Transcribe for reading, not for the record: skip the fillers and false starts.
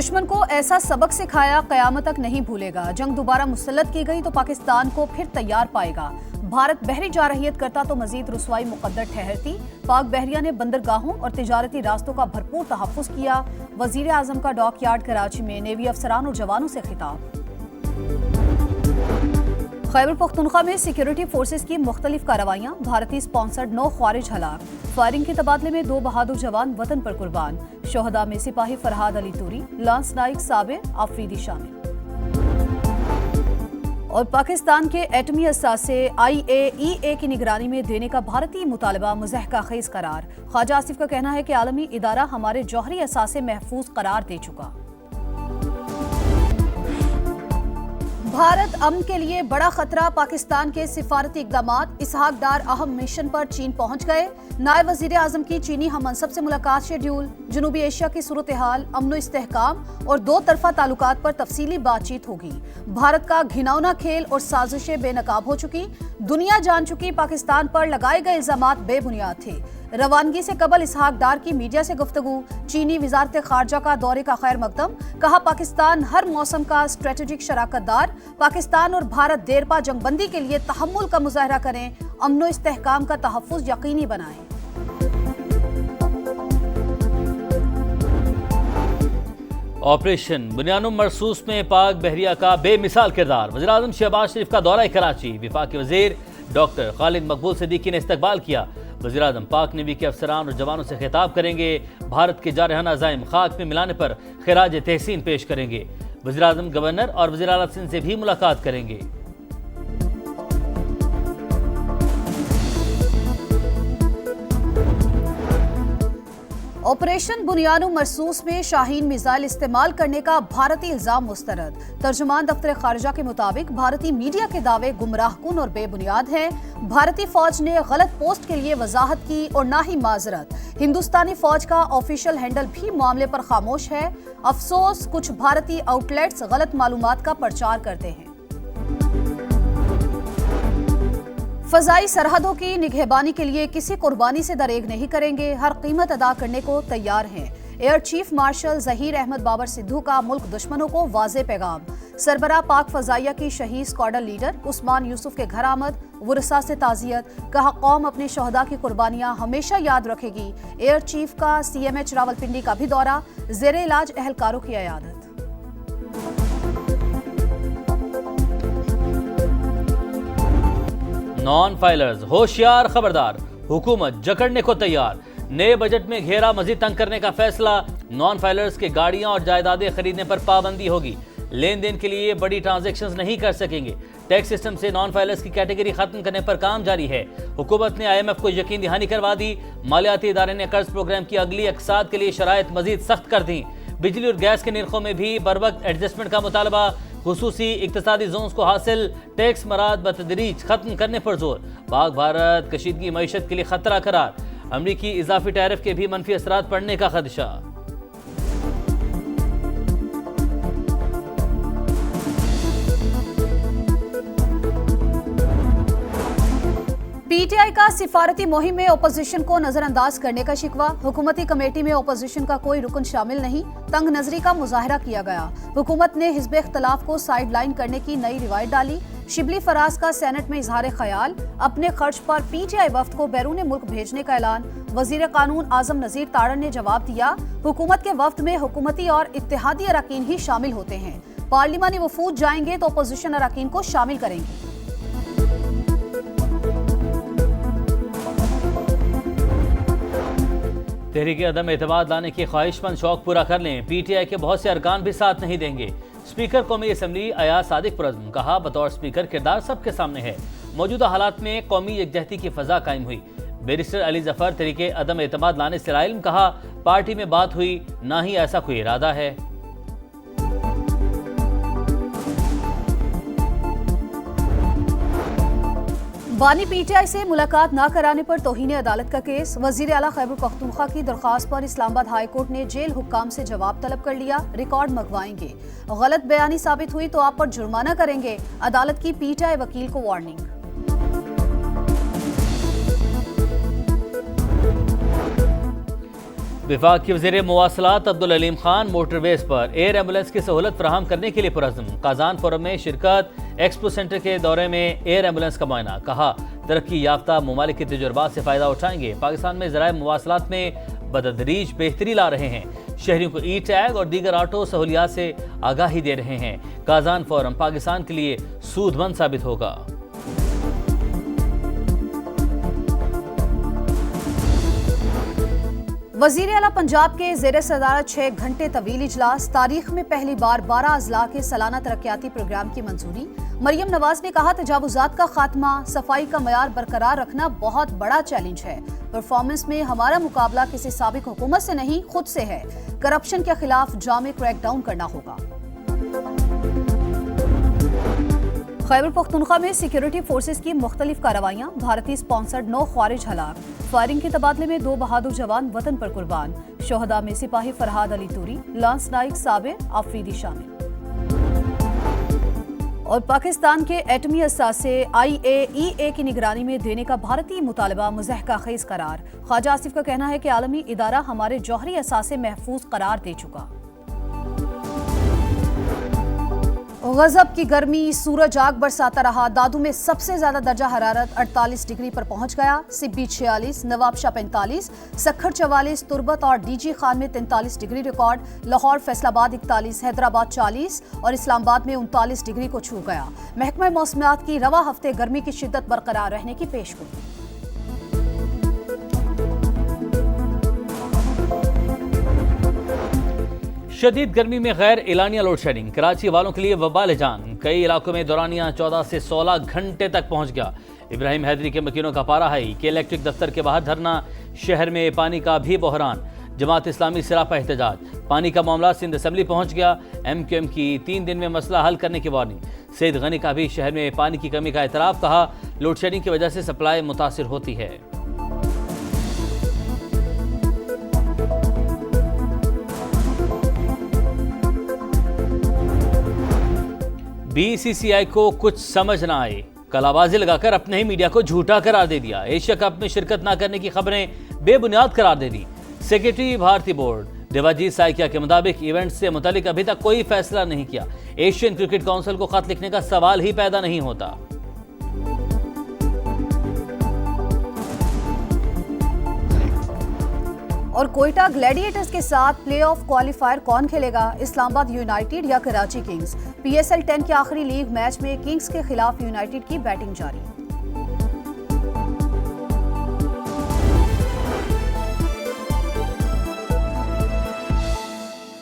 दुश्मन को ऐसा सबक सिखाया कयामत तक नहीं भूलेगा। जंग दोबारा मुसल्लत की गई तो पाकिस्तान को फिर तैयार पाएगा। भारत बहरी जारहियत करता तो मजीद रुसवाई मुकद्दर ठहरती। पाक बहरिया ने बंदरगाहों और तिजारती रास्तों का भरपूर तहफ़्फ़ुज़ किया। वज़ीर आज़म का डॉक यार्ड कराची में नेवी अफसरान और जवानों से खिताब। खैबर पख्तूनख्वा में सिक्योरिटी फोर्सेस की मुख्तलिफ कार्रवाइयाँ। भारतीय स्पॉन्सर्ड 9 ख्वारिज हलाक। फायरिंग के तबादले में 2 बहादुर जवान वतन पर कुर्बान। शोहदा में सिपाही फरहाद अली तूरी, लांस नाइक साबिर आफरीदी शामिल। और पाकिस्तान के एटमी असासे IAEA की निगरानी में देने का भारतीय मुतालबा मुज़हका खेज करार। ख्वाजा आसिफ का कहना है कि आलमी इदारा हमारे जौहरी असासे महफूज करार दे चुका। भारत अमन के लिए बड़ा खतरा। पाकिस्तान के सिफारती इक़दामात। इसहाक डार अहम मिशन पर चीन पहुंच गए। नायब वज़ीर आज़म की चीनी हममनसब से मुलाकात शेड्यूल। जनूबी एशिया की सूरत हाल, अमन इस्तेहकाम और 2 तरफ़ा ताल्लुकात पर तफसीली बातचीत होगी। भारत का घिनौना खेल और साजिशें बेनकाब हो चुकी। दुनिया जान चुकी पाकिस्तान पर लगाए गए इल्ज़ामात बेबुनियाद थे। रवानगी से कबल इसहाक डार की मीडिया से गुफ्तगू। चीनी वज़ारत खारजा का दौरे का खैर मकदम। कहा पाकिस्तान हर मौसम का स्ट्रेटेजिक शराकतदार। पाकिस्तान और भारत देरपा जंगबंदी के लिए तहम्मुल का मुजाहरा करें। अमन इस्तेहकाम का तहफ़्फ़ुज़ यकीनी बनाएं। ऑपरेशन बुनियानुम मरसूस में पाक बहरिया का बेमिसाल किरदार। वज़ीर आज़म शहबाज शरीफ का दौरा कराची। वफाकी वज़ीर डॉक्टर खालिद मकबूल सिद्दीकी ने इस्तकबाल किया। वज़ीर आज़म पाक नेवी के अफसरान और जवानों से खिताब करेंगे। भारत के जारहाना अज़ाइम खाक में मिलाने पर खिराज तहसीन पेश करेंगे। वज़ीर आज़म गवर्नर और वज़ीर आला सिंध से भी मुलाकात करेंगे। ऑपरेशन बुनियानुम मरसूस में शाहीन मिसाइल इस्तेमाल करने का भारतीय इल्जाम मुस्तरद। तर्जुमान दफ्तर खारजा के मुताबिक भारतीय मीडिया के दावे गुमराहकुन और बेबुनियाद हैं। भारतीय फौज ने गलत पोस्ट के लिए वजाहत की और ना ही माजरत। हिंदुस्तानी फौज का ऑफिशियल हैंडल भी मामले पर खामोश है। अफसोस, कुछ भारतीय आउटलेट्स गलत मालूमात का प्रचार करते हैं। फजाई सरहदों की निगहबानी के लिए किसी कुर्बानी से दरेग नहीं करेंगे। हर कीमत अदा करने को तैयार हैं। Air chief marshal Zaheer Ahmed Babar Sidhu का मुल्क दुश्मनों को वाज़े पैगाम। सरबराह पाक फजाइया की शहीद स्क्वाडर लीडर उस्मान यूसुफ के घर आमद। वुरसा से ताज़ियत। कहा कौम अपने शहदा की कुर्बानियां हमेशा याद रखेगी। एयर चीफ का CMH रावलपिंडी का भी दौरा। ज़ेरे इलाज एहलकारों की अयादत। नॉन फाइलर्स होशियार खबरदार, हुकूमत जकड़ने को तैयार। नए बजट में घेरा मजीद तंग करने का फैसला। नॉन फाइलर्स के गाड़ियां और जायदादें खरीदने पर पाबंदी होगी। लेन देन के लिए बड़ी ट्रांजैक्शंस नहीं कर सकेंगे। टैक्स सिस्टम से नॉन फाइलर्स की कैटेगरी खत्म करने पर काम जारी है। हुकूमत ने IMF को यकीन दहानी करवा दी। मालियाती इदारे ने कर्ज प्रोग्राम की अगली अकसाद के लिए शराइत मजीद सख्त कर दी। बिजली और गैस के निर्खों में भी बरवक्त एडजस्टमेंट का मुतालबा। खुसूसी इक्तसादी जोन्स को हासिल टैक्स मराद बतदरीज खत्म करने पर जोर। पाक भारत कशीदगी मईशत के लिए खतरा करार। अमरीकी इजाफी टैरिफ के भी मनफी असरात पड़ने का खदशा। PTI का सिफारती मुहिम में ओपोजिशन को नजरअंदाज करने का शिकवा। हुकूमती कमेटी में ओपोजिशन का कोई रुकन शामिल नहीं। तंग नजरी का मुजाहरा किया गया। हुकूमत ने हिज़्ब इख्तलाफ को साइड लाइन करने की नई रिवायत डाली। शिबली फराज का सेनेट में इजहार ख्याल। अपने खर्च पर PTI वफ्द को बैरून मुल्क भेजने का ऐलान। वजीर कानून आजम नजीर तारण ने जवाब दिया, हुकूमत के वफ्द में हुकूमती और इत्तेहादी अरकान ही शामिल होते हैं। पार्लिमानी वफूद जाएंगे तो अपोजिशन अरकान को शामिल करेंगे। तहरीक अदम एतमाद लाने की ख्वाहिशमंद शौक पूरा कर लें। PTI के बहुत से अरकान भी साथ नहीं देंगे। स्पीकर कौमी असम्बली अयाज सादिक पुरज़्म कहा, बतौर स्पीकर किरदार सबके सामने है। मौजूदा हालात में कौमी यकजहती की फ़ज़ा कायम हुई। बैरिस्टर अली जफ़र तहरीक अदम एतमाद लाने से लाइल्म कहा, पार्टी में बात हुई, ना ही ऐसा कोई इरादा है। बानी PTI से मुलाकात न कराने पर तौहीन अदालत का केस। वजीर आला खैबर पख्तूनख्वा की दरख्वास्त पर इस्लामाबाद हाई कोर्ट ने जेल हुक्काम से जवाब तलब कर लिया। रिकॉर्ड मंगवाएंगे, गलत बयानी साबित हुई तो आप पर जुर्माना करेंगे। अदालत की PTI वकील को वार्निंग। विफाक के वज़ीर मुवासलात अब्दुल अलीम खान मोटरवेज पर एयर एम्बुलेंस की सहूलत फराहम करने के लिए पुरज़्म। काजान फोरम में शिरकत, एक्सपो सेंटर के दौरे में एयर एम्बुलेंस का मुआयना। कहा तरक्की याफ्ता ममालिक के तजुर्बात से फ़ायदा उठाएंगे। पाकिस्तान में ज़राए मुवासलात में बदतदरीज बेहतरी ला रहे हैं। शहरियों को ई टैग और दीगर ऑटो सहूलियात से आगाही दे रहे हैं। काजान फोरम पाकिस्तान के लिए सूदमंद साबित होगा। वज़ीर आला पंजाब के ज़ेर सदारत 6 घंटे तवील इजलास। तारीख में पहली बार 12 अजला के सालाना तरक्याती प्रोग्राम की मंजूरी। मरियम नवाज ने कहा तजावुजात का खात्मा, सफाई का मयार बरकरार रखना बहुत बड़ा चैलेंज है। परफॉर्मेंस में हमारा मुकाबला किसी साबिक हुकूमत से नहीं, खुद से है। करप्शन के खिलाफ जामे क्रैकडाउन करना होगा। खैबर पख्तूनख्वा में सिक्योरिटी फोर्सेज की मुख्तलिफ कार्रवाइयां। भारतीय स्पॉन्सर्ड 9 ख्वारिज हलाक। फायरिंग के तबादले में 2 बहादुर जवान वतन पर कुर्बान। शोहदा में सिपाही फरहाद अली तूरी, लांस नाइक साबिर आफरीदी शामिल। और पाकिस्तान के एटमी असासे IAEA की निगरानी में देने का भारतीय मुतालबा मुज़हका खेज करार। ख्वाजा आसिफ का कहना है कि आलमी इदारा हमारे जौहरी असासे महफूज करार दे चुका। गजब की गर्मी, सूरज आग बरसाता रहा। दादू में सबसे ज्यादा दर्जा हरारत 48 डिग्री पर पहुंच गया। सिब्बी 46, नवाबशाह 45, सक्खर 44, तुर्बत और DG खान में 43 डिग्री रिकॉर्ड। लाहौर, फैसलाबाद 41, हैदराबाद 40 और इस्लामाबाद में 39 डिग्री को छू गया। महकमा मौसमियात की रवा हफ्ते गर्मी की शिद्दत बरकरार रहने की पेशगोई। शदीद गर्मी में गैर एलानिया लोड शेडिंग कराची वालों के लिए वबाल जान। कई इलाकों में दौरानिया 14 से 16 घंटे तक पहुंच गया। इब्राहिम हैदरी के मकीनों का पारा हाई के इलेक्ट्रिक दफ्तर के बाहर धरना। शहर में पानी का भी बहरान। जमात इस्लामी सरापा एहतजाज। पानी का मामला सिंध असम्बली पहुंच गया। MQM की 3 दिन में मसला हल करने की वार्निंग। सईद गनी का भी शहर में पानी की कमी का एतराफ़। कहा लोड शेडिंग की वजह से सप्लाई मुतासिर होती है। BCCI को कुछ समझ ना आए, कलाबाजी लगाकर अपने ही मीडिया को झूठा करार दे दिया। एशिया कप में शिरकत न करने की खबरें बेबुनियाद करार दे दी। सेक्रेटरी भारतीय बोर्ड देवाजीत साइकिया के मुताबिक इवेंट से मुतालिक अभी तक कोई फैसला नहीं किया। एशियन क्रिकेट काउंसिल को खत लिखने का सवाल ही पैदा नहीं होता। और कोयटा ग्लैडिएटर्स के साथ प्लेऑफ क्वालिफायर कौन खेलेगा? इस्लामाबाद यूनाइटेड या कराची किंग्स? PSL 10 के आखिरी लीग मैच में किंग्स के खिलाफ यूनाइटेड की बैटिंग जारी।